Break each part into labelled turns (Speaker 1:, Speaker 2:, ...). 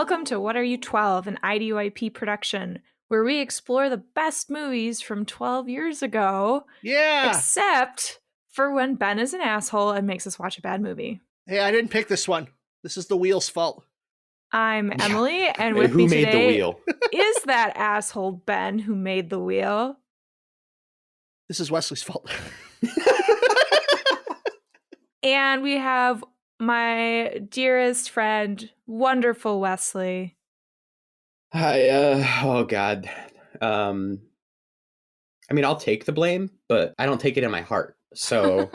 Speaker 1: Welcome to What Are You 12, an IDYP production, where we explore the best movies from 12 years ago.
Speaker 2: Yeah.
Speaker 1: Except for when Ben is an asshole and makes us watch a bad movie.
Speaker 2: Hey, I didn't pick this one. This is the wheel's fault.
Speaker 1: I'm Emily, and
Speaker 3: Hey,
Speaker 1: with
Speaker 3: who
Speaker 1: me
Speaker 3: made
Speaker 1: today
Speaker 3: the wheel?
Speaker 1: is that asshole Ben who made the wheel.
Speaker 2: This is Wesley's fault.
Speaker 1: And we have my dearest friend, wonderful Wesley.
Speaker 3: Hi, oh God. I mean, I'll take the blame, but I don't take it in my heart. So,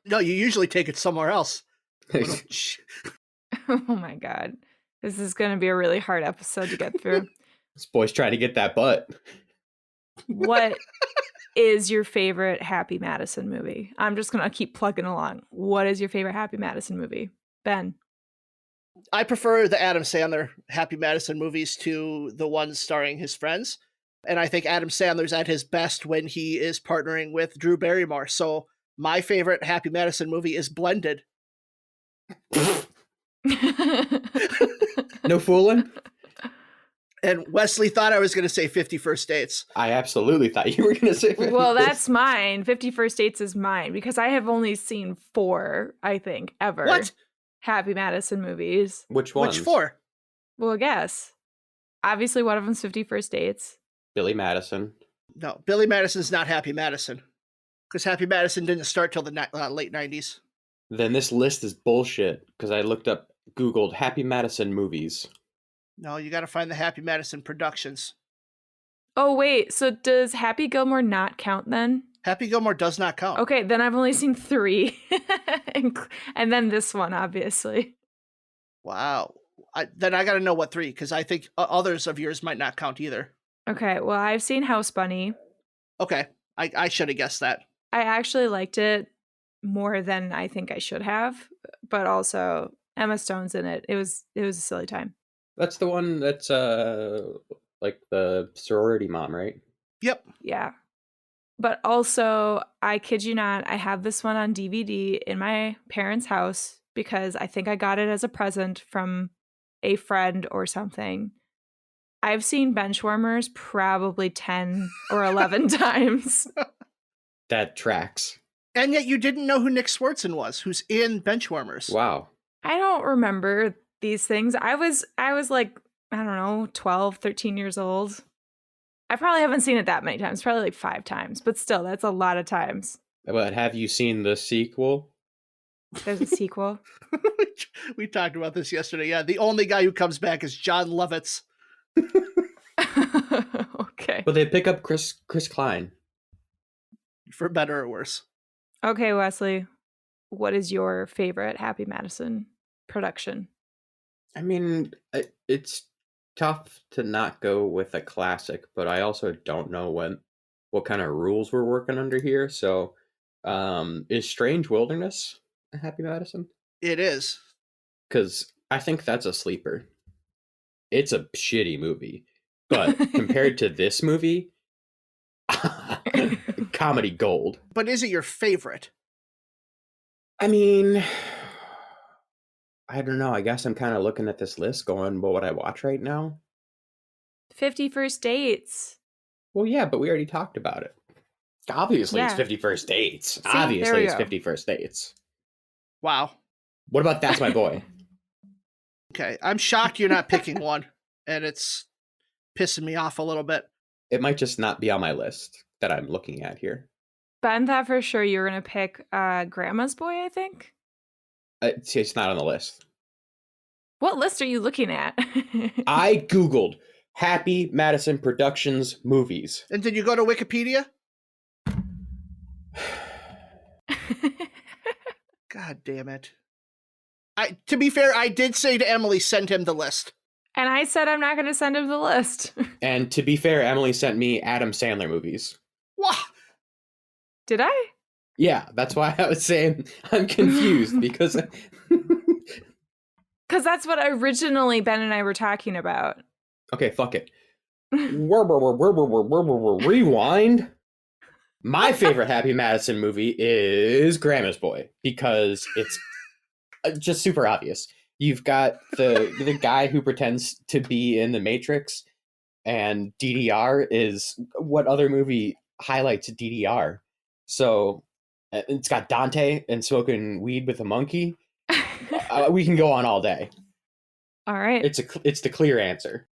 Speaker 2: No, you usually take it somewhere else.
Speaker 1: Oh my God. This is going to be a really hard episode to get through.
Speaker 3: this boy's trying to get that butt.
Speaker 1: What is your favorite Happy Madison movie? I'm just going to keep plugging along. What is your favorite Happy Madison movie? Ben?
Speaker 2: I prefer the Adam Sandler Happy Madison movies to the ones starring his friends. And I think Adam Sandler's at his best when he is partnering with Drew Barrymore. So my favorite Happy Madison movie is Blended.
Speaker 3: No fooling?
Speaker 2: And Wesley thought I was going to say 50 First Dates.
Speaker 3: I absolutely thought you were going to say 50
Speaker 1: Well,
Speaker 3: First.
Speaker 1: that's mine. 50 First Dates is mine because I have only seen 4, I think, ever.
Speaker 2: What?
Speaker 1: Happy Madison movies.
Speaker 3: Which one?
Speaker 2: Which 4?
Speaker 1: Well, guess. Obviously, one of them's 50 First Dates.
Speaker 3: Billy Madison.
Speaker 2: No, Billy Madison's not Happy Madison. Because Happy Madison didn't start till the late 90s.
Speaker 3: Then this list is bullshit because I Googled Happy Madison movies.
Speaker 2: No, you got to find the Happy Madison Productions.
Speaker 1: Oh, wait. So does Happy Gilmore not count then?
Speaker 2: Happy Gilmore does not count.
Speaker 1: Okay, then I've only seen 3. And then this one, obviously.
Speaker 2: Wow. Then I got to know what 3, because I think others of yours might not count either.
Speaker 1: Okay, well, I've seen House Bunny.
Speaker 2: Okay, I should have guessed that.
Speaker 1: I actually liked it more than I think I should have, but also Emma Stone's in it. It was a silly time.
Speaker 3: That's the one that's like the sorority mom, right?
Speaker 2: Yep.
Speaker 1: Yeah. But also, I kid you not, I have this one on DVD in my parents' house because I think I got it as a present from a friend or something. I've seen Benchwarmers probably 10 or 11 times.
Speaker 3: That tracks.
Speaker 2: And yet you didn't know who Nick Swartzen was, who's in Benchwarmers.
Speaker 3: Wow.
Speaker 1: I don't remember these things. I was like, I don't know, 12, 13 years old. I probably haven't seen it that many times, probably like 5 times, but still, that's a lot of times.
Speaker 3: But have you seen the sequel?
Speaker 1: There's a sequel.
Speaker 2: We talked about this yesterday. Yeah, the only guy who comes back is John Lovitz.
Speaker 1: Okay.
Speaker 3: But they pick up Chris Klein.
Speaker 2: For better or worse.
Speaker 1: Okay, Wesley, what is your favorite Happy Madison production?
Speaker 3: I mean, it's tough to not go with a classic, but I also don't know what kind of rules we're working under here. So, is Strange Wilderness a Happy Madison?
Speaker 2: It is.
Speaker 3: Because I think that's a sleeper. It's a shitty movie, but compared to this movie, comedy gold.
Speaker 2: But is it your favorite?
Speaker 3: I mean, I don't know. I guess I'm kind of looking at this list going, well, what I watch right now?
Speaker 1: 50 First Dates.
Speaker 3: Well, yeah, but we already talked about it. Obviously, It's 50 First Dates.
Speaker 1: See,
Speaker 3: Obviously, it's
Speaker 1: go.
Speaker 3: 50 First Dates.
Speaker 2: Wow.
Speaker 3: What about That's My Boy?
Speaker 2: Okay, I'm shocked you're not picking one, and it's pissing me off a little bit.
Speaker 3: It might just not be on my list that I'm looking at here.
Speaker 1: Ben thought for sure you were going to pick Grandma's Boy, I think.
Speaker 3: It's not on the list.
Speaker 1: What list are you looking at?
Speaker 3: I Googled Happy Madison Productions movies.
Speaker 2: And did you go to Wikipedia? God damn it. To be fair, I did say to Emily, send him the list.
Speaker 1: And I said I'm not going to send him the list.
Speaker 3: And to be fair, Emily sent me Adam Sandler movies.
Speaker 2: What?
Speaker 1: Did I?
Speaker 3: Yeah, that's why I was saying I'm confused because...
Speaker 1: Because that's what originally Ben and I were talking about.
Speaker 3: Okay, fuck it. Rewind. My favorite Happy Madison movie is Grandma's Boy because it's just super obvious. You've got the guy who pretends to be in the Matrix, and DDR is what other movie highlights DDR? So it's got Dante and smoking weed with a monkey. We can go on all day.
Speaker 1: All right.
Speaker 3: It's the clear answer.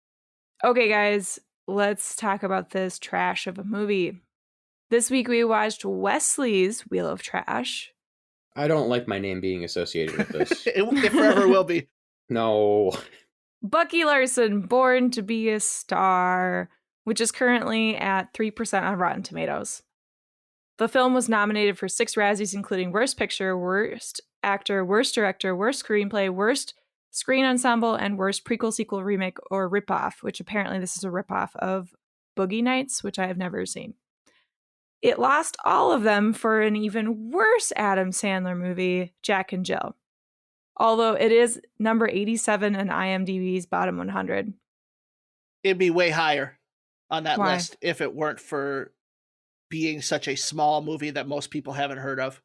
Speaker 1: Okay, guys, let's talk about this trash of a movie. This week we watched Wesley's Wheel of Trash.
Speaker 3: I don't like my name being associated with this.
Speaker 2: It forever will be.
Speaker 3: No.
Speaker 1: Bucky Larson, Born to be a Star, which is currently at 3% on Rotten Tomatoes. The film was nominated for 6 Razzies, including Worst Picture, Worst Actor, Worst Director, Worst Screenplay, Worst Screen Ensemble, and Worst Prequel, Sequel, Remake, or Ripoff, which apparently this is a ripoff of Boogie Nights, which I have never seen. It lost all of them for an even worse Adam Sandler movie, Jack and Jill. Although it is number 87 in IMDb's bottom 100.
Speaker 2: It'd be way higher on that
Speaker 1: Why?
Speaker 2: list if it weren't for being such a small movie that most people haven't heard of.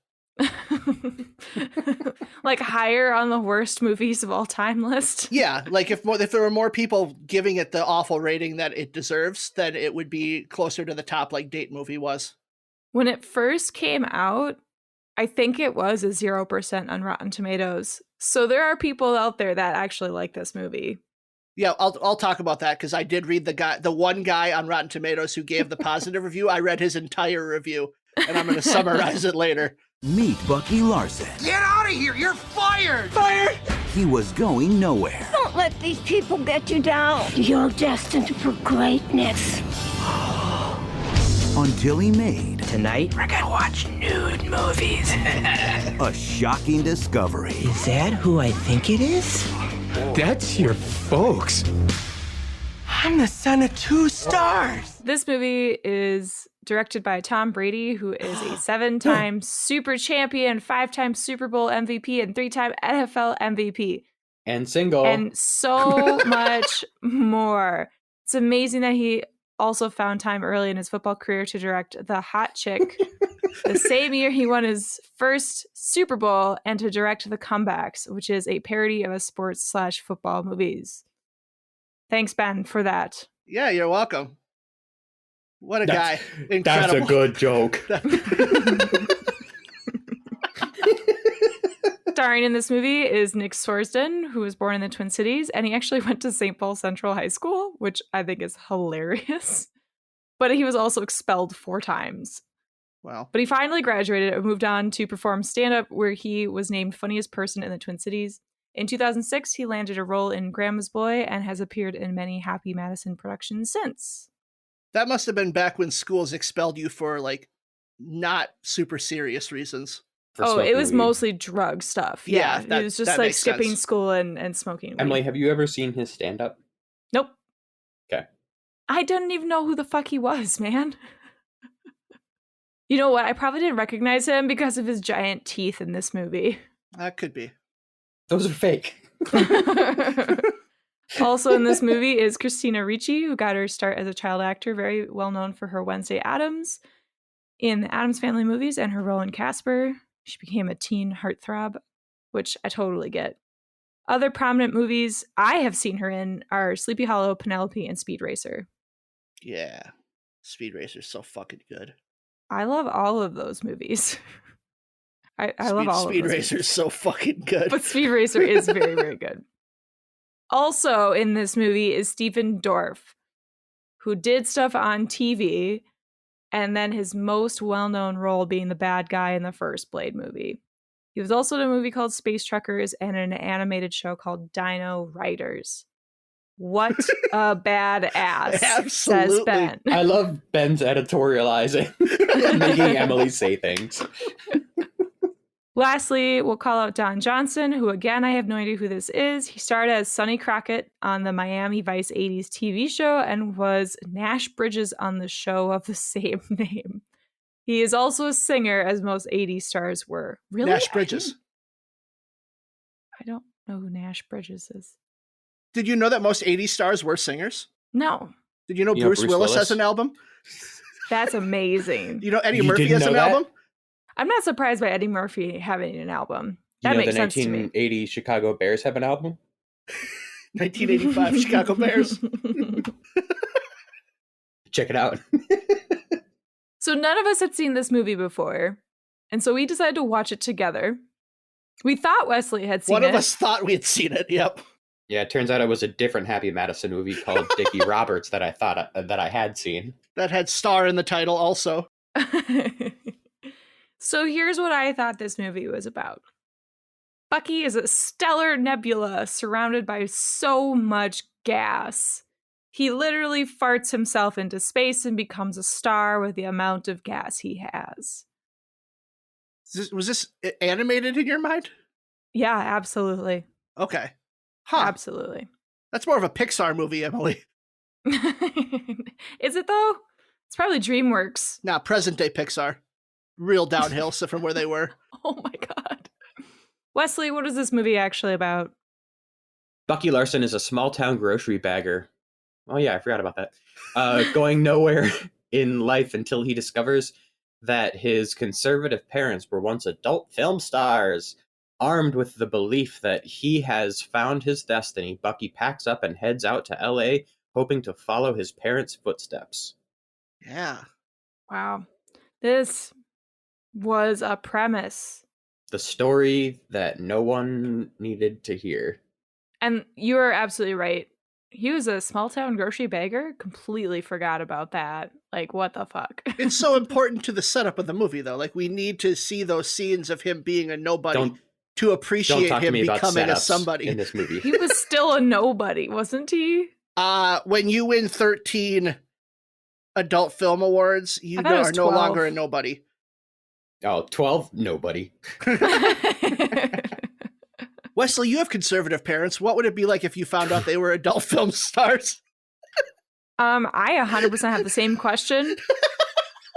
Speaker 1: Like higher on the worst movies of all time list.
Speaker 2: Yeah, like if there were more people giving it the awful rating that it deserves, then it would be closer to the top like Date Movie was.
Speaker 1: When it first came out, I think it was a 0% on Rotten Tomatoes. So there are people out there that actually like this movie.
Speaker 2: Yeah, I'll talk about that because I did read the one guy on Rotten Tomatoes who gave the positive review. I read his entire review, and I'm going to summarize it later.
Speaker 4: Meet Bucky Larson.
Speaker 5: Get out of here! You're fired!
Speaker 2: Fired!
Speaker 4: He was going nowhere
Speaker 6: Don't let these people get you down. You're destined for greatness.
Speaker 4: until he made
Speaker 5: Tonight, we're gonna watch nude movies.
Speaker 4: a shocking discovery.
Speaker 5: Is that who I think it is? That's your folks. I'm the son of 2 stars.
Speaker 1: This movie is directed by Tom Brady, who is a 7-time Super Champion, 5-time Super Bowl MVP, and 3-time NFL MVP.
Speaker 3: And single.
Speaker 1: And so much more. It's amazing that he also found time early in his football career to direct The Hot Chick the same year he won his first Super Bowl, and to direct The Comebacks, which is a parody of a sports/football movies. Thanks, Ben, for that.
Speaker 2: Yeah, you're welcome. What a guy. Incredible.
Speaker 3: That's a good joke.
Speaker 1: Starring in this movie is Nick Swartzen, who was born in the Twin Cities, and he actually went to St. Paul Central High School, which I think is hilarious. But he was also expelled 4 times.
Speaker 2: Wow.
Speaker 1: But he finally graduated and moved on to perform stand-up, where he was named funniest person in the Twin Cities. In 2006, he landed a role in Grandma's Boy and has appeared in many Happy Madison productions since.
Speaker 2: That must have been back when schools expelled you for, like, not super serious reasons.
Speaker 1: It was mostly drug stuff. Yeah,
Speaker 2: that-
Speaker 1: it was just
Speaker 2: that
Speaker 1: like
Speaker 2: makes
Speaker 1: skipping
Speaker 2: sense.
Speaker 1: school and smoking weed.
Speaker 3: Emily, have you ever seen his stand-up?
Speaker 1: Nope.
Speaker 3: Okay.
Speaker 1: I didn't even know who the fuck he was, man. You know what? I probably didn't recognize him because of his giant teeth in this movie.
Speaker 2: That could be.
Speaker 3: Those are fake.
Speaker 1: Also in this movie is Christina Ricci, who got her start as a child actor, very well known for her Wednesday Addams in the Addams Family movies and her role in Casper. She became a teen heartthrob, which I totally get. Other prominent movies I have seen her in are Sleepy Hollow, Penelope, and Speed Racer.
Speaker 2: Yeah. Speed Racer's so fucking good.
Speaker 1: I love all of those movies. I love all
Speaker 2: Speed
Speaker 1: of those
Speaker 2: Racer's
Speaker 1: movies.
Speaker 2: so fucking good.
Speaker 1: But Speed Racer is very, very good. Also in this movie is Stephen Dorff, who did stuff on TV, and then his most well-known role being the bad guy in the first Blade movie. He was also in a movie called Space Truckers and an animated show called Dino Riders. What a badass, says
Speaker 2: Absolutely.
Speaker 1: Ben.
Speaker 3: I love Ben's editorializing, making Emily say things.
Speaker 1: Lastly, we'll call out Don Johnson, who, again, I have no idea who this is. He starred as Sonny Crockett on the Miami Vice 80s TV show and was Nash Bridges on the show of the same name. He is also a singer, as most 80s stars were. Really?
Speaker 2: Nash Bridges.
Speaker 1: I don't know who Nash Bridges is.
Speaker 2: Did you know that most 80s stars were singers?
Speaker 1: No.
Speaker 2: Did you know
Speaker 3: You know
Speaker 2: Bruce
Speaker 3: Bruce
Speaker 2: Willis
Speaker 3: Willis?
Speaker 2: has an album?
Speaker 1: That's amazing.
Speaker 2: You know Eddie
Speaker 3: You
Speaker 2: Murphy
Speaker 3: didn't
Speaker 2: has an
Speaker 3: know that?
Speaker 2: album?
Speaker 1: I'm not surprised by Eddie Murphy having an album. That
Speaker 3: You know,
Speaker 1: makes
Speaker 3: the
Speaker 1: sense to me.
Speaker 3: 1980 Chicago Bears have an album?
Speaker 2: 1985 Chicago Bears.
Speaker 3: Check it out.
Speaker 1: So none of us had seen this movie before, and so we decided to watch it together. We thought Wesley had seen
Speaker 2: One
Speaker 1: it.
Speaker 2: of us thought we had seen it. Yep.
Speaker 3: Yeah, it turns out it was a different Happy Madison movie called Dickie Roberts that I thought that I had seen.
Speaker 2: That had star in the title also.
Speaker 1: So here's what I thought this movie was about. Bucky is a stellar nebula surrounded by so much gas. He literally farts himself into space and becomes a star with the amount of gas he has.
Speaker 2: Was this animated in your mind?
Speaker 1: Yeah, absolutely.
Speaker 2: Okay. Huh.
Speaker 1: Absolutely.
Speaker 2: That's more of a Pixar movie, Emily.
Speaker 1: Is it though? It's probably DreamWorks.
Speaker 2: Nah, present day Pixar. Real downhill from where they were.
Speaker 1: Oh my God. Wesley, what is this movie actually about?
Speaker 3: Bucky Larson is a small town grocery bagger. Oh yeah, I forgot about that. Going nowhere in life until he discovers that his conservative parents were once adult film stars. Armed with the belief that he has found his destiny, Bucky packs up and heads out to LA, hoping to follow his parents' footsteps.
Speaker 2: Yeah.
Speaker 1: Wow. This was a premise.
Speaker 3: The story that no one needed to hear.
Speaker 1: And you are absolutely right. He was a small town grocery bagger. Completely forgot about that. Like, what the fuck?
Speaker 2: It's so important to the setup of the movie, though. Like, we need to see those scenes of him being a nobody to appreciate him becoming a somebody
Speaker 3: in this movie.
Speaker 1: He was still a nobody, wasn't he?
Speaker 2: When you win 13 adult film awards, you are no longer a nobody.
Speaker 3: Oh, 12? Nobody.
Speaker 2: Wesley, you have conservative parents. What would it be like if you found out they were adult film stars?
Speaker 1: I 100% have the same question.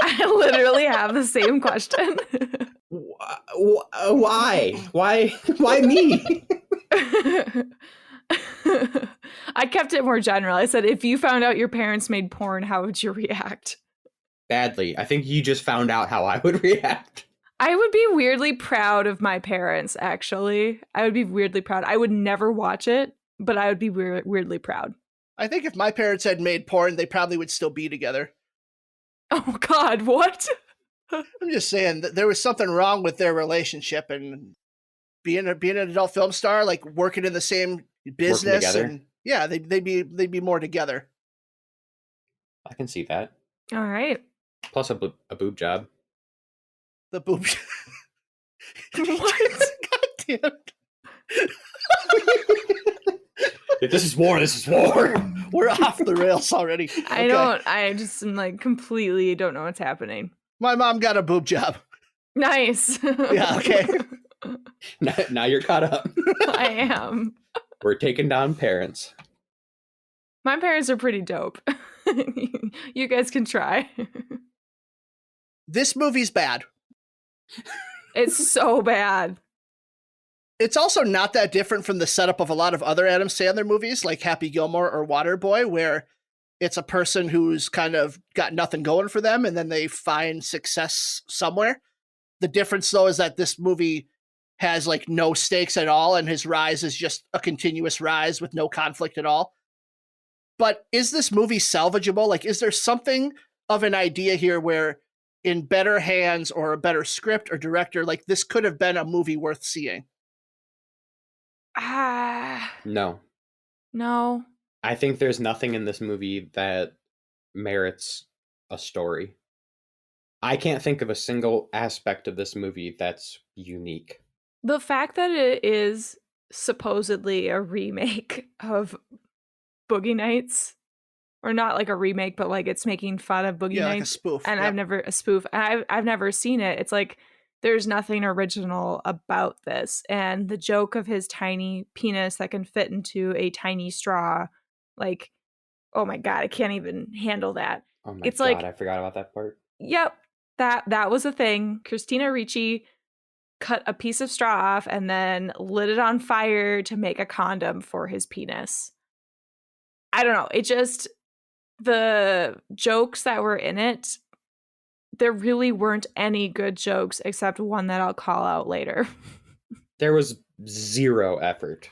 Speaker 1: I literally have the same question.
Speaker 3: Why? Why me?
Speaker 1: I kept it more general. I said, if you found out your parents made porn, how would you react?
Speaker 3: Badly. I think you just found out how I would react.
Speaker 1: I would be weirdly proud of my parents, actually. I would be weirdly proud. I would never watch it, but I would be weirdly proud.
Speaker 2: I think if my parents had made porn, they probably would still be together.
Speaker 1: Oh, God, what?
Speaker 2: I'm just saying that there was something wrong with their relationship, and being an adult film star, like working in the same business, and yeah, they'd be more together.
Speaker 3: I can see that.
Speaker 1: All right.
Speaker 3: Plus a boob job.
Speaker 2: The boob.
Speaker 1: What?
Speaker 2: God damn it.
Speaker 3: This is war. This is war.
Speaker 2: We're off the rails already.
Speaker 1: I just am like completely don't know what's happening.
Speaker 2: My mom got a boob job.
Speaker 1: Nice.
Speaker 2: Yeah, okay.
Speaker 3: Now you're caught up.
Speaker 1: I am.
Speaker 3: We're taking down parents.
Speaker 1: My parents are pretty dope. You guys can try.
Speaker 2: This movie's bad.
Speaker 1: It's so bad.
Speaker 2: It's also not that different from the setup of a lot of other Adam Sandler movies, like Happy Gilmore or Waterboy, where it's a person who's kind of got nothing going for them, and then they find success somewhere. The difference, though, is that this movie has like no stakes at all, and his rise is just a continuous rise with no conflict at all. But is this movie salvageable? Like, is there something of an idea here where in better hands or a better script or director, like this could have been a movie worth seeing?
Speaker 3: No. I think there's nothing in this movie that merits a story. I can't think of a single aspect of this movie that's unique.
Speaker 1: The fact that it is supposedly a remake of Boogie Nights, or not like a remake, but like it's making fun of Boogie Nights,
Speaker 2: like a spoof.
Speaker 1: and
Speaker 2: Yep.
Speaker 1: I've never seen it. It's like there's nothing original about this, and the joke of his tiny penis that can fit into a tiny straw, like, oh my God, I can't even handle that.
Speaker 3: Oh my
Speaker 1: It's
Speaker 3: God,
Speaker 1: like,
Speaker 3: I forgot about that part.
Speaker 1: Yep, that was a thing. Christina Ricci cut a piece of straw off and then lit it on fire to make a condom for his penis. I don't know. It just, the jokes that were in it, there really weren't any good jokes except one that I'll call out later.
Speaker 3: there was zero effort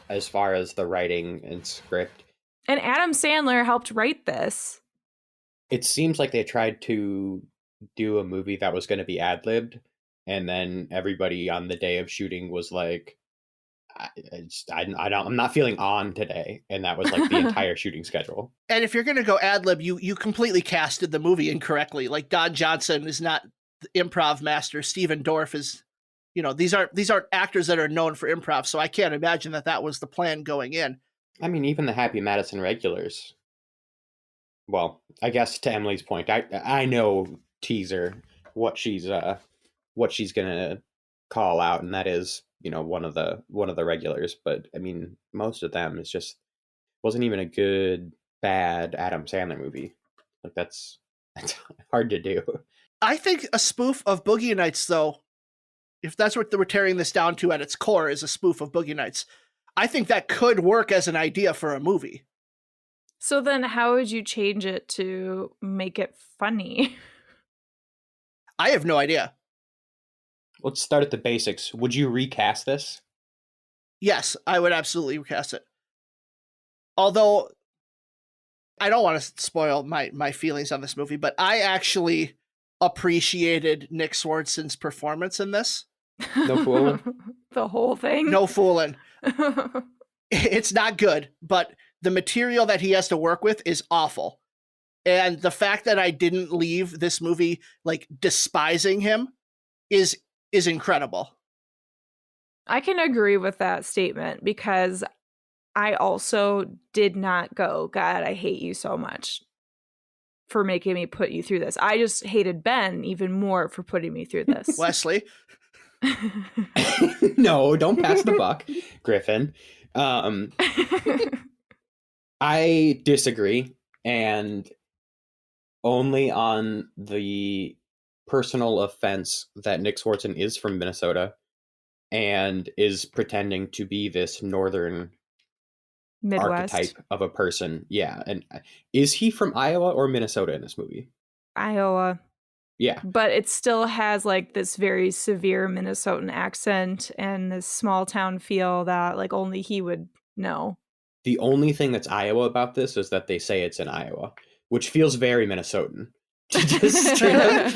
Speaker 3: as far as the writing and script.
Speaker 1: And Adam Sandler helped write this.
Speaker 3: It seems like they tried to do a movie that was going to be ad-libbed, and then everybody on the day of shooting was like, I'm not feeling on today. And that was like the entire shooting schedule.
Speaker 2: And if you're going to go ad-lib, you completely casted the movie incorrectly. Like Don Johnson is not the improv master. Steven Dorff is, these aren't actors that are known for improv. So I can't imagine that was the plan going in.
Speaker 3: I mean, even the Happy Madison regulars. Well, I guess to Emily's point, I know teaser what she's gonna call out, and that is, one of the regulars. But I mean, most of them is just wasn't even a good bad Adam Sandler movie. Like that's hard to do.
Speaker 2: I think a spoof of Boogie Nights, though, if that's what we're tearing this down to at its core, is a spoof of Boogie Nights, I think that could work as an idea for a movie.
Speaker 1: So then how would you change it to make it funny?
Speaker 2: I have no idea.
Speaker 3: Let's start at the basics. Would you recast this?
Speaker 2: Yes, I would absolutely recast it. Although, I don't want to spoil my feelings on this movie, but I actually appreciated Nick Swardson's performance in this.
Speaker 3: No fooling?
Speaker 1: The whole thing?
Speaker 2: No fooling. It's not good, but the material that he has to work with is awful. And the fact that I didn't leave this movie like despising him is incredible.
Speaker 1: I can agree with that statement because I also did not go, God, I hate you so much for making me put you through this. I just hated Ben even more for putting me through this.
Speaker 2: Wesley.
Speaker 3: No, don't pass the buck, Griffin. I disagree, and only on the personal offense that Nick Swardson is from Minnesota and is pretending to be this northern
Speaker 1: Midwest
Speaker 3: archetype of a person. Yeah, and is he from Iowa or Minnesota in this movie?
Speaker 1: Iowa.
Speaker 3: Yeah.
Speaker 1: But it still has like this very severe Minnesotan accent and this small town feel that like only he would know.
Speaker 3: The only thing that's Iowa about this is that they say it's in Iowa, which feels very Minnesotan. To just straight up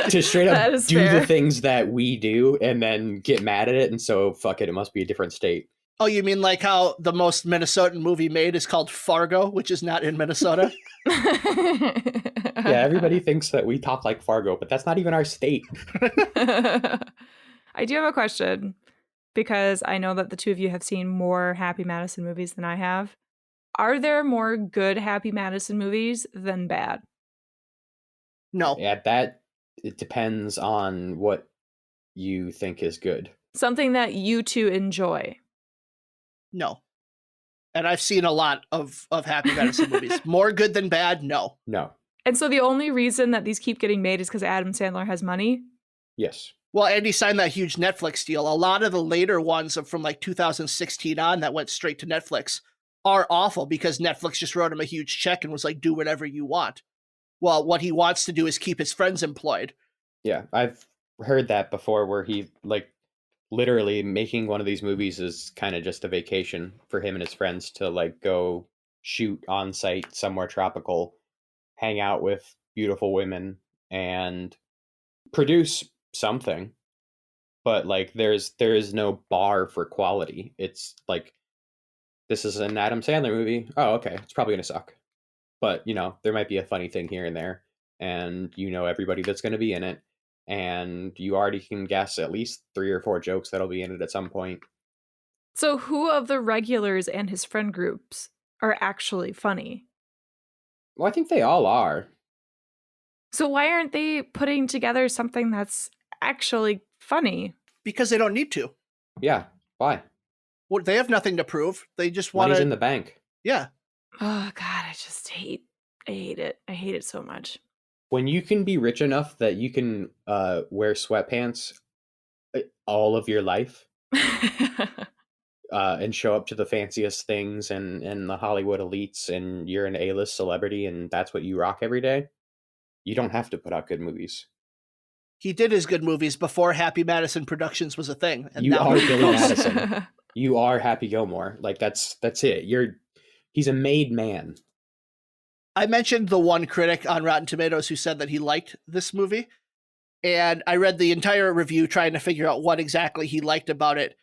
Speaker 3: do
Speaker 1: fair.
Speaker 3: The things that we do and then get mad at it, and so fuck it, it must be a different state.
Speaker 2: Oh, you mean like how the most Minnesotan movie made is called Fargo, which is not in Minnesota?
Speaker 3: Yeah, everybody thinks that we talk like Fargo, but that's not even our state.
Speaker 1: I do have a question because I know that the two of you have seen more Happy Madison movies than I have. Are there more good Happy Madison movies than bad?
Speaker 2: No.
Speaker 3: Yeah, it depends on what you think is good.
Speaker 1: Something that you two enjoy.
Speaker 2: No. And I've seen a lot of Happy Madison movies. More good than bad? No.
Speaker 3: No.
Speaker 1: And so the only reason that these keep getting made is because Adam Sandler has money?
Speaker 3: Yes.
Speaker 2: Well, and he signed that huge Netflix deal. A lot of the later ones from like 2016 on that went straight to Netflix are awful because Netflix just wrote him a huge check and was like, do whatever you want. Well, what he wants to do is keep his friends employed.
Speaker 3: Yeah, I've heard that before where he like literally making one of these movies is kind of just a vacation for him and his friends to like go shoot on site somewhere tropical, hang out with beautiful women and produce something. But like there is no bar for quality. It's like, this is an Adam Sandler movie. Oh, okay. It's probably going to suck. But, there might be a funny thing here and there. And everybody that's going to be in it. And you already can guess at least 3 or 4 jokes that'll be in it at some point.
Speaker 1: So who of the regulars and his friend groups are actually funny?
Speaker 3: Well, I think they all are.
Speaker 1: So why aren't they putting together something that's actually funny?
Speaker 2: Because they don't need to.
Speaker 3: Yeah. Why?
Speaker 2: Well, they have nothing to prove. They just want
Speaker 3: Money's in the bank.
Speaker 2: Yeah.
Speaker 1: Oh, God, I hate it. I hate it so much.
Speaker 3: When you can be rich enough that you can wear sweatpants all of your life and show up to the fanciest things and the Hollywood elites and you're an A-list celebrity and that's what you rock every day, you don't have to put out good movies.
Speaker 2: He did his good movies before Happy Madison Productions was a thing. And
Speaker 3: You
Speaker 2: now
Speaker 3: are
Speaker 2: he
Speaker 3: Billy
Speaker 2: posts-
Speaker 3: Madison. You are Happy Gilmore. Like that's it. He's a made man.
Speaker 2: I mentioned the one critic on Rotten Tomatoes who said that he liked this movie. And I read the entire review trying to figure out what exactly he liked about it.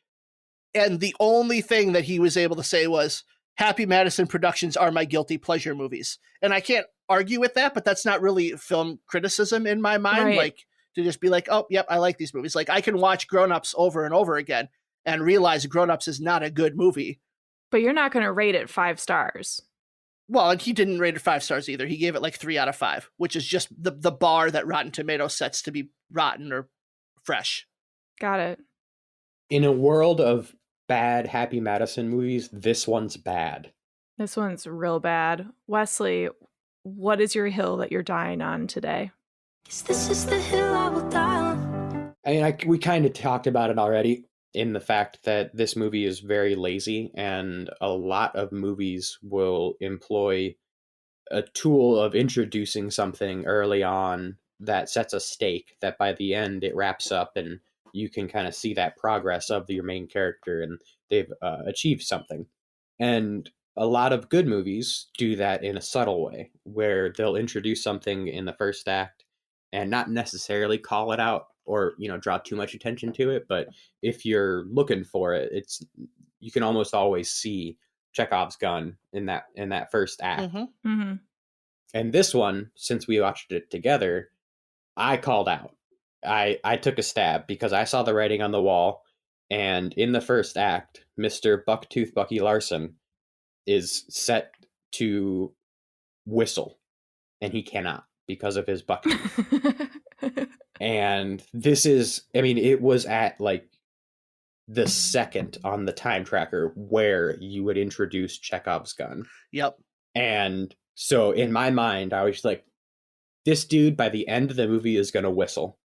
Speaker 2: And the only thing that he was able to say was, Happy Madison Productions are my guilty pleasure movies. And I can't argue with that, but that's not really film criticism in my mind.
Speaker 1: Right.
Speaker 2: Like, to just be like, oh, yep, I like these movies. Like, I can watch Grown Ups over and over again and realize Grown Ups is not a good movie.
Speaker 1: But you're not going to rate it 5 stars.
Speaker 2: Well, and he didn't rate it 5 stars either. He gave it like 3 out of 5, which is just the bar that Rotten Tomatoes sets to be rotten or fresh.
Speaker 1: Got it.
Speaker 3: In a world of bad Happy Madison movies, this one's bad.
Speaker 1: This one's real bad. Wesley, what is your hill that you're dying on today?
Speaker 6: This is the hill I will die on.
Speaker 3: I mean, we kind of talked about it already in the fact that this movie is very lazy, and a lot of movies will employ a tool of introducing something early on that sets a stake that by the end it wraps up and you can kind of see that progress of your main character and they've achieved something. And a lot of good movies do that in a subtle way where they'll introduce something in the first act and not necessarily call it out or, draw too much attention to it. But if you're looking for it, you can almost always see Chekhov's gun in that first act.
Speaker 2: Mm-hmm.
Speaker 1: Mm-hmm.
Speaker 3: And this one, since we watched it together, I called out. I took a stab because I saw the writing on the wall. And in the first act, Mr. Bucktooth Bucky Larson is set to whistle. And he cannot because of his buck tooth. And this is, it was at like the second on the time tracker where you would introduce Chekhov's gun.
Speaker 2: Yep.
Speaker 3: And so in my mind, I was like, this dude by the end of the movie is going to whistle.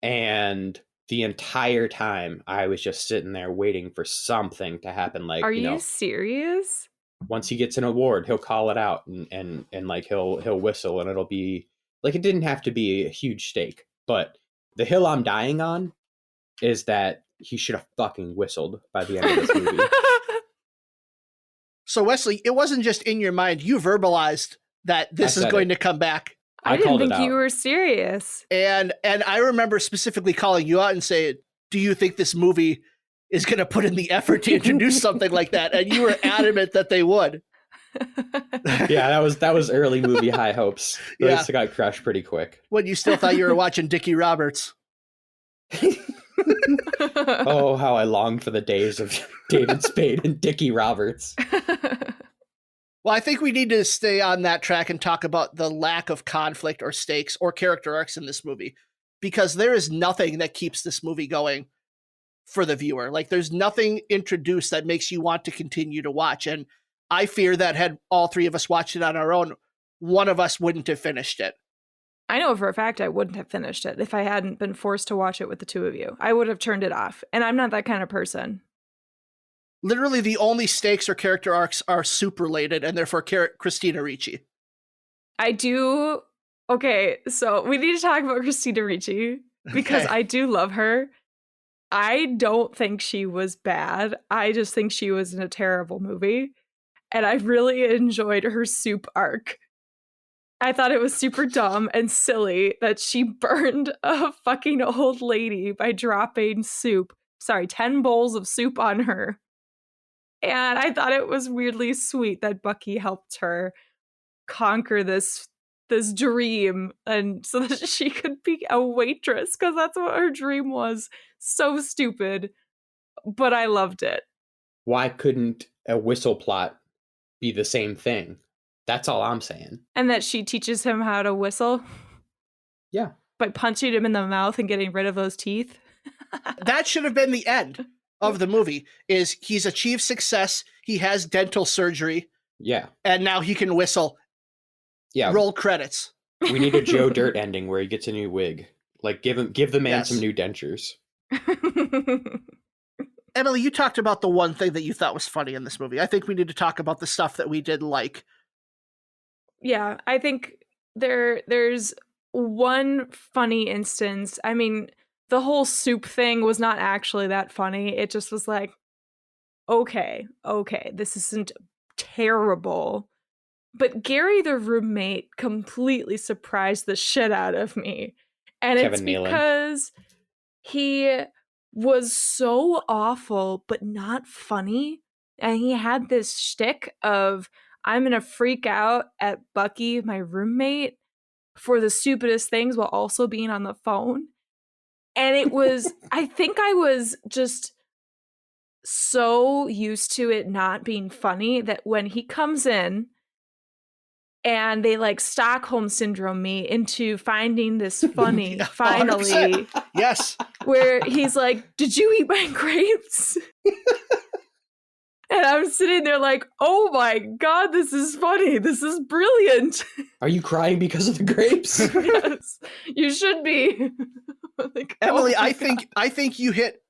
Speaker 3: And the entire time I was just sitting there waiting for something to happen. Like,
Speaker 1: Are you serious?
Speaker 3: Once he gets an award, he'll call it out and like he'll whistle and it'll be like, it didn't have to be a huge stake, but the hill I'm dying on is that he should have fucking whistled by the end of this movie.
Speaker 2: So Wesley, it wasn't just in your mind. You verbalized that this is going to come back.
Speaker 1: I didn't
Speaker 3: called it
Speaker 1: think you
Speaker 3: out.
Speaker 1: were serious.
Speaker 2: And I remember specifically calling you out and saying, do you think this movie is going to put in the effort to introduce something like that? And you were adamant that they would.
Speaker 3: Yeah, that was early movie high hopes. Those got crushed pretty quick.
Speaker 2: When you still thought you were watching Dickie Roberts.
Speaker 3: Oh, how I longed for the days of David Spade and Dickie Roberts.
Speaker 2: Well, I think we need to stay on that track and talk about the lack of conflict or stakes or character arcs in this movie, because there is nothing that keeps this movie going for the viewer. Like, there's nothing introduced that makes you want to continue to watch. And I fear that had all three of us watched it on our own, one of us wouldn't have finished it.
Speaker 1: I know for a fact I wouldn't have finished it if I hadn't been forced to watch it with the two of you. I would have turned it off. And I'm not that kind of person.
Speaker 2: Literally, the only stakes or character arcs are soup related, and they're for Christina Ricci.
Speaker 1: I do. Okay, so we need to talk about Christina Ricci because
Speaker 2: Okay.
Speaker 1: I do love her. I don't think she was bad. I just think she was in a terrible movie. And I really enjoyed her soup arc. I thought it was super dumb and silly that she burned a fucking old lady by dropping 10 bowls of soup on her. And I thought it was weirdly sweet that Bucky helped her conquer this dream and so that she could be a waitress, because that's what her dream was. So stupid, but I loved it.
Speaker 3: Why couldn't a whistle plot be the same thing? That's all I'm saying.
Speaker 1: And that she teaches him how to whistle.
Speaker 3: Yeah.
Speaker 1: By punching him in the mouth and getting rid of those teeth.
Speaker 2: That should have been the end of the movie, is he's achieved success, he has dental surgery,
Speaker 3: Yeah.
Speaker 2: and now he can whistle.
Speaker 3: Yeah.
Speaker 2: Roll credits.
Speaker 3: We need a Joe Dirt ending where he gets a new wig. Like give the man
Speaker 2: Yes.
Speaker 3: some new dentures.
Speaker 2: Emily, you talked about the one thing that you thought was funny in this movie. I think we need to talk about the stuff that we did like.
Speaker 1: Yeah, I think there's one funny instance. I mean, the whole soup thing was not actually that funny. It just was like, okay, this isn't terrible. But Gary, the roommate, completely surprised the shit out of me. And
Speaker 3: Kevin
Speaker 1: it's
Speaker 3: Nealon.
Speaker 1: because he was so awful, but not funny. And he had this shtick of, I'm going to freak out at Bucky, my roommate, for the stupidest things while also being on the phone. And it was, I think I was just so used to it not being funny that when he comes in and they like Stockholm Syndrome me into finding this funny,
Speaker 2: Yeah,
Speaker 1: finally,
Speaker 2: 100%. Yes.
Speaker 1: where he's like, did you eat my grapes? And I'm sitting there like, oh my God, this is funny. This is brilliant.
Speaker 3: Are you crying because of the grapes?
Speaker 1: Yes, you should be. Like,
Speaker 2: Emily,
Speaker 1: oh my
Speaker 2: I think you hit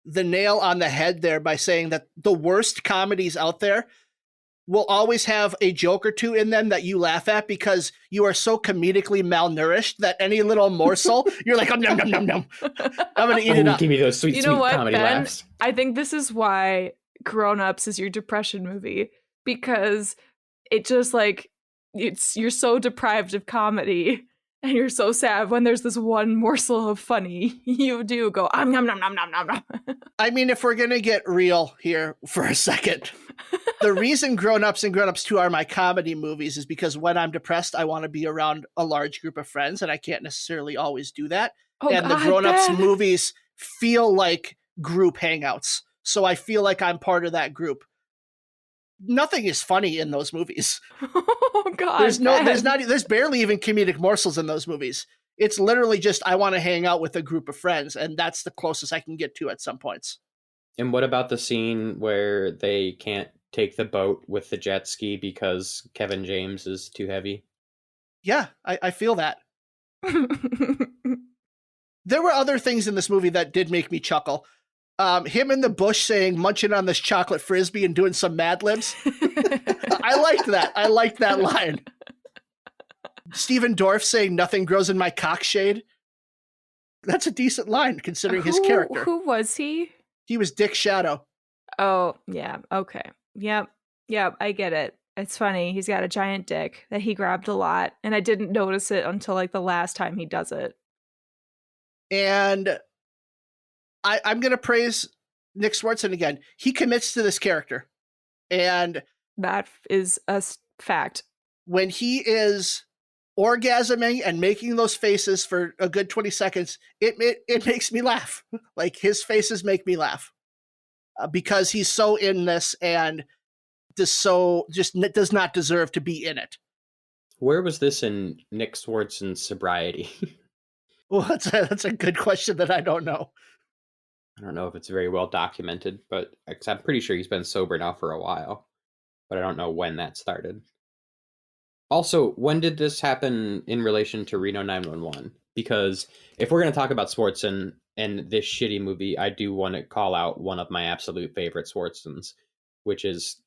Speaker 2: the nail on the head there by saying that the worst comedies out there will always have a joke or two in them that you laugh at because you are so comedically malnourished that any little morsel, you're like, nom, nom, nom, nom. I'm going to eat it
Speaker 3: Ooh,
Speaker 2: up.
Speaker 3: give me those sweet,
Speaker 1: You know
Speaker 3: sweet
Speaker 1: what,
Speaker 3: comedy
Speaker 1: Ben?
Speaker 3: laughs.
Speaker 1: I think this is why Grown Ups is your depression movie, because it just like you're so deprived of comedy and you're so sad when there's this one morsel of funny. You do go nom nom nom nom nom nom.
Speaker 2: I mean, if we're going to get real here for a second, the reason Grown Ups and Grown Ups 2 are my comedy movies is because when I'm depressed, I want to be around a large group of friends, and I can't necessarily always do that.
Speaker 1: Oh,
Speaker 2: and
Speaker 1: God,
Speaker 2: the Grown Ups
Speaker 1: Ben.
Speaker 2: movies feel like group hangouts. So I feel like I'm part of that group. Nothing is funny in those movies.
Speaker 1: Oh God,
Speaker 2: there's barely even comedic morsels in those movies. It's literally just I want to hang out with a group of friends, and that's the closest I can get to at some points.
Speaker 3: And what about the scene where they can't take the boat with the jet ski because Kevin James is too heavy?
Speaker 2: Yeah, I feel that. There were other things in this movie that did make me chuckle. Him in the bush saying, munching on this chocolate frisbee and doing some Mad Libs. I liked that. I liked that line. Stephen Dorff saying, nothing grows in my cockshade. That's a decent line considering his character.
Speaker 1: Who was he?
Speaker 2: He was Dick Shadow.
Speaker 1: Oh, yeah. Okay. Yep, I get it. It's funny. He's got a giant dick that he grabbed a lot, and I didn't notice it until like the last time he does it.
Speaker 2: And I'm going to praise Nick Swartzen again. He commits to this character. And
Speaker 1: that is a fact.
Speaker 2: When he is orgasming and making those faces for a good 20 seconds, it makes me laugh. Like, his faces make me laugh. Because he's so in this and just does not deserve to be in it.
Speaker 3: Where was this in Nick Swartzen's sobriety?
Speaker 2: Well, that's a good question that I don't know.
Speaker 3: I don't know if it's very well documented, but I'm pretty sure he's been sober now for a while. But I don't know when that started. Also, when did this happen in relation to Reno 911? Because if we're going to talk about Swartzen and this shitty movie, I do want to call out one of my absolute favorite Swartzens, which is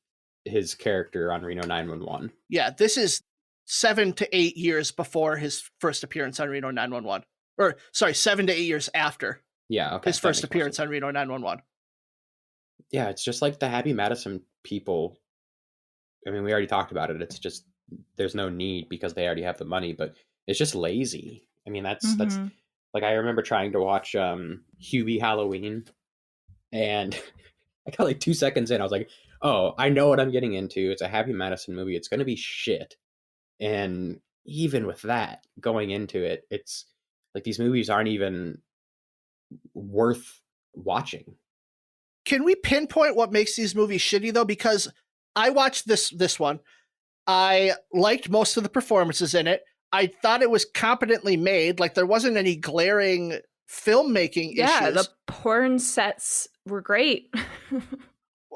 Speaker 3: his character on Reno 911.
Speaker 2: Yeah, this is 7 to 8 years before his first appearance on Reno 911. Or, sorry, 7 to 8 years after his first appearance on Reno 911.
Speaker 3: Yeah, it's just like the Happy Madison people. I mean, we already talked about it. It's just, there's no need because they already have the money, but it's just lazy. I mean, that's like, I remember trying to watch Hubie Halloween, and I got like 2 seconds in. I was like, oh, I know what I'm getting into. It's a Happy Madison movie. It's going to be shit. And even with that, going into it, it's like these movies aren't even worth watching.
Speaker 2: Can we pinpoint what makes these movies shitty, though? Because I watched this one. I liked most of the performances in it. I thought it was competently made. Like, there wasn't any glaring filmmaking issues.
Speaker 1: Yeah, the porn sets were great.